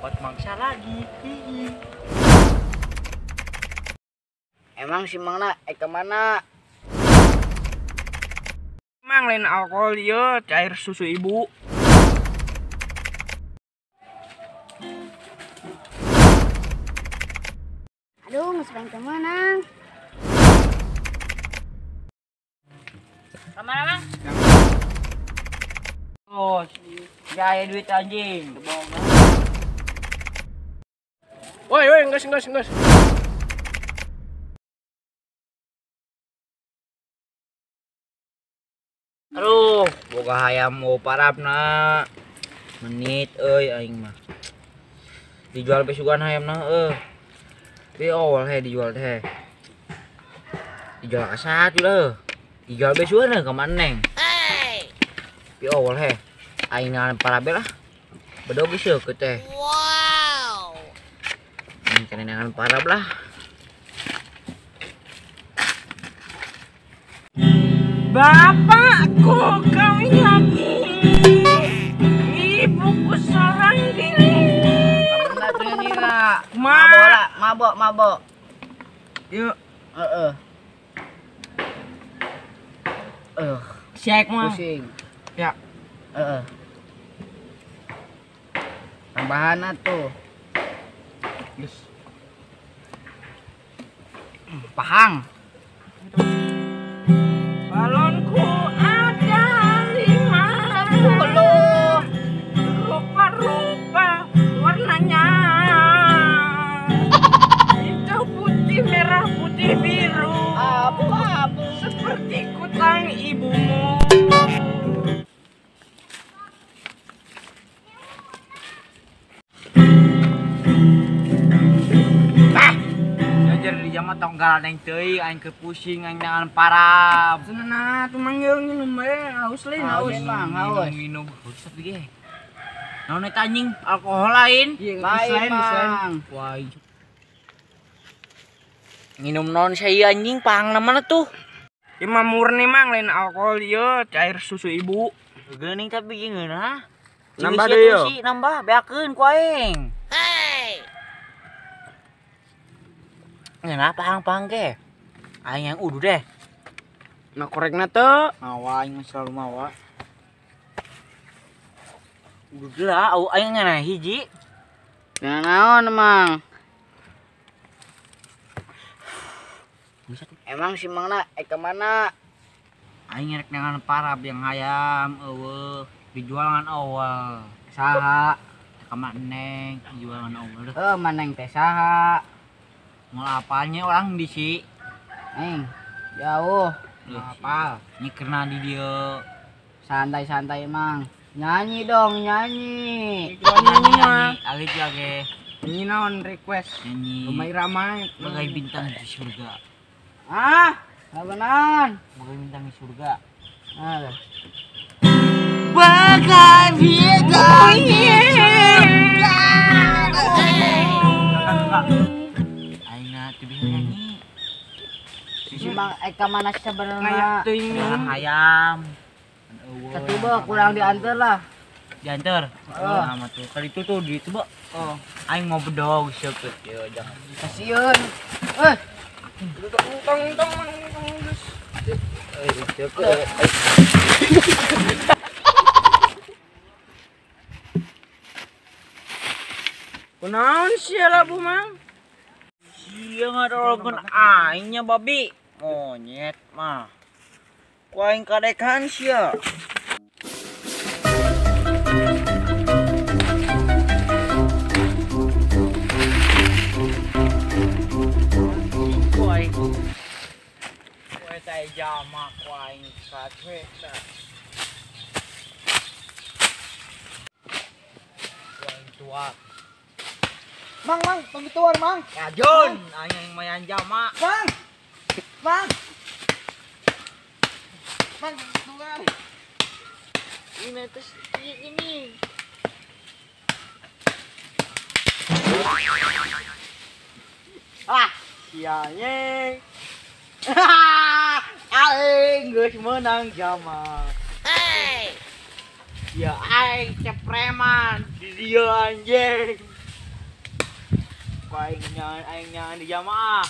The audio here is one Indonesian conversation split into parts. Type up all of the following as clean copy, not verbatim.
dapat mangsa lagi. Hihi. Emang si Mangna kemana? Emang lain alkohol ya, cair susu ibu. Aduh, ngesbeng kemana? Kemana Mang? Oh, gaya duit anjing. Woi, enggak. Aduh, boga hayam mau parapna. Menit aing mah. Dijual besugan hayamna Tapi awal dijual teh. Dijual ka satu lah. Dijual besugan ke maneng. Tapi awal aing ngaran parabe lah. Bedo bisa ke teh. Wow. Ini kan ngaran parab lah. Bapakku kau yakin ibuku seorang diri. Kamu tuh nyira. Mabok. Yuk, Cek mah. pusing. Ya, Tambahan tuh. yes. Pahang. Balonku ada 50. Rupa-rupa warnanya. Hijau putih, merah putih, biru. Abu-abu. Seperti kutang ibumu. Jajar di jama tonggal neng teuing aing ke pusing aing dengan parab. Senana tuh manggil minum haus lain haus. Minum. Haus tapi ge. Naon eta anjing alkohol lain? Lain. Wah. Minum non saya anjing pahang mana tuh? Imam murni mang lain alkohol ya, cair susu ibu. Geuning tapi geungeuna. Nambah deh yo. Nambah beakeun ku aing. Ngeuna pahang ge. Aing yang udu deh. Nah korekna teu. Mawa aing selalu mawa. Udu lah, aing ngana hiji. Nah naon mang? Emang si Mangna kemana? Aing rek dengan parab yang hayam eueuh dijual ngan awal. Saha? Ka Maneng dijual ngan awal. Maneng teh saha? Mau apanya orang di si? Jauh. Apa? Nyikerna di dia. Santai-santai mang. Nyanyi dong, nyanyi. Nyanyi mah. Alit lagi. Nyanyi naon request? Nyanyi. Ramai-ramai. Bagai bintang di surga. Labanan. Bagai bintang di surga. Bagai bintang di surga. Aina tuh bisa nyanyi. Si mang kemana sebenarnya? Jalan hayam. Coba kurang diantar lah. Diantar. Sama tuh. Kali itu tuh di coba. Aing mau bedog seukeut ya jangan. Kasian. Tong. Kunaon sia Bu Mang? Sia ngadolkeun aingnya babi. Monyet mah. Ku aing kadekan sia. Teh jama ku aing satwe da. Ku aing tua. Mang, pembituan Mang. Kajun, aing yang mayan jama. Mang, pembituan. Ini terus ini. Sianya. Aing geus menang jama. Ya aing cepreman di dia anjing. aing nyan di jamaah.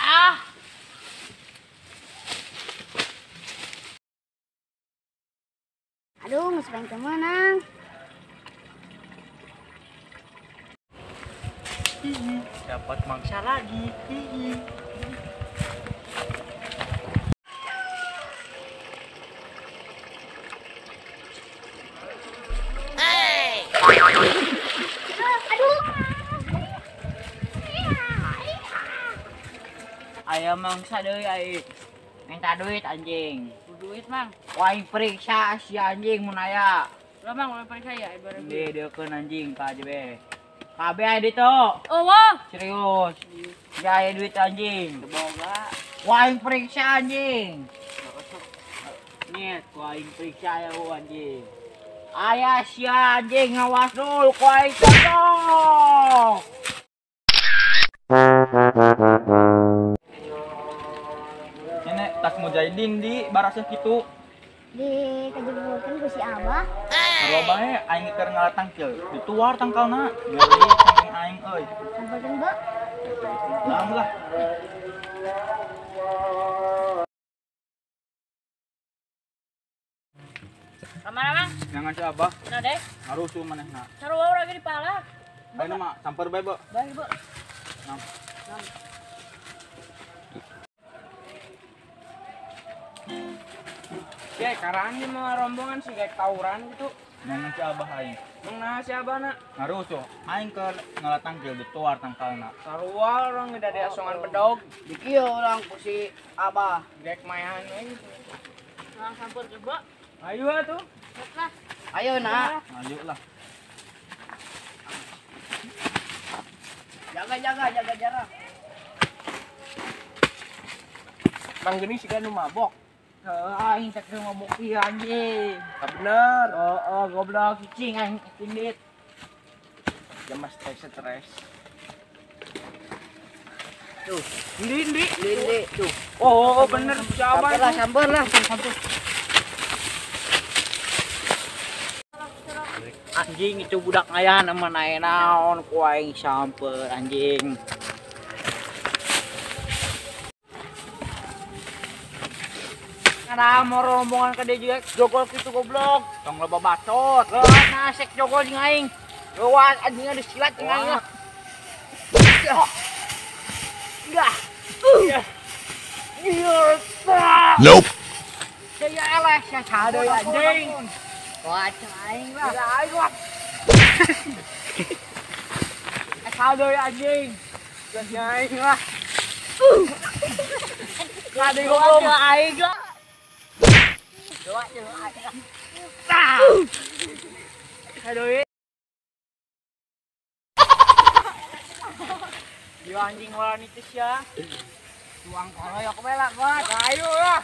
Ah. Aduh, nggak sebanyak temenang. Dapat mangsa lagi. Ayam mangsa deui ai. Minta duit anjing. Duit mang. Waing periksa si anjing mun aya. Lah mang mau periksa ya ibarat. Di deukeun anjing ka JB. Kabeh aya di to. Oh wah. Serius. Jaya duit anjing. Boga. Waing periksa anjing. Nih, waing periksa ya anjing. Ayah si anjing ngawas dulu ku aing cocok. Nenek tas mujahidin di baraseuh kitu. Di kejeblokeun ku si Abah. Kalau bae aing keur ngalatangkeul, dituar tangkalna. Ngeri saking aing euy. Sampeun Mbak. Alhamdulillah. Kamana mang? Jangan si Abah Nah deh. ngarusuh manehna. Sarua lagi di pala. Ayeuna mah samper bae, Bo. Bae bu. Nah, Ya karaan di mah rombongan sih kayak tawuran gitu. jangan si Abah aing. Mang nah siapa nak? Ngarusuh aing keur ngalatangkeul dituar tangkalna. Sarua orang udah ada asongan bedog. Di kieu urang ku si Abah. Gek mayan we. Nah sampur coba. Ayo atuh. Lah. Ayo nak. Ayo lah. Jaga jarak. Mang gini sih kan nu mabok. Aing teh keur ngomong ieu anjing. Bener. Oh, goblok cicing aing tindit. Jam stres. Tuh, Ndi. lindi tuh. Oh, bener siapa itu? Samper lah. Anjing itu budak ngayan sama naon ku aing samper anjing. Karena mau rombongan ke dia juga jogol gitu goblok. Tong loba bacot. Nah, sek jogol jeung aing. Lewat anjingnya disilat jeung aing. Enggak. Nope. Saya eleh, saya sadar anjing. Wah, aing lah. Aing lah. Sadar anjing. Gasnya aing lah. Sadar goblok aing lah. Doa aing. Sadar. Di anjing wala nitis ya. Tuang koloyok bela kuat. Ayo lah.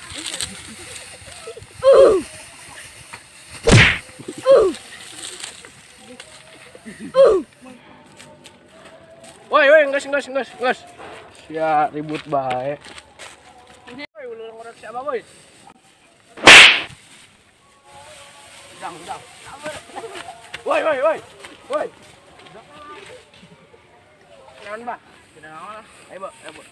Woi, nges. Ya ribut bae. Woi, ulah ngorek siapa, boy? Udang. Woi. Naon, Bah? Tidak naon lah. Ayo, Bo.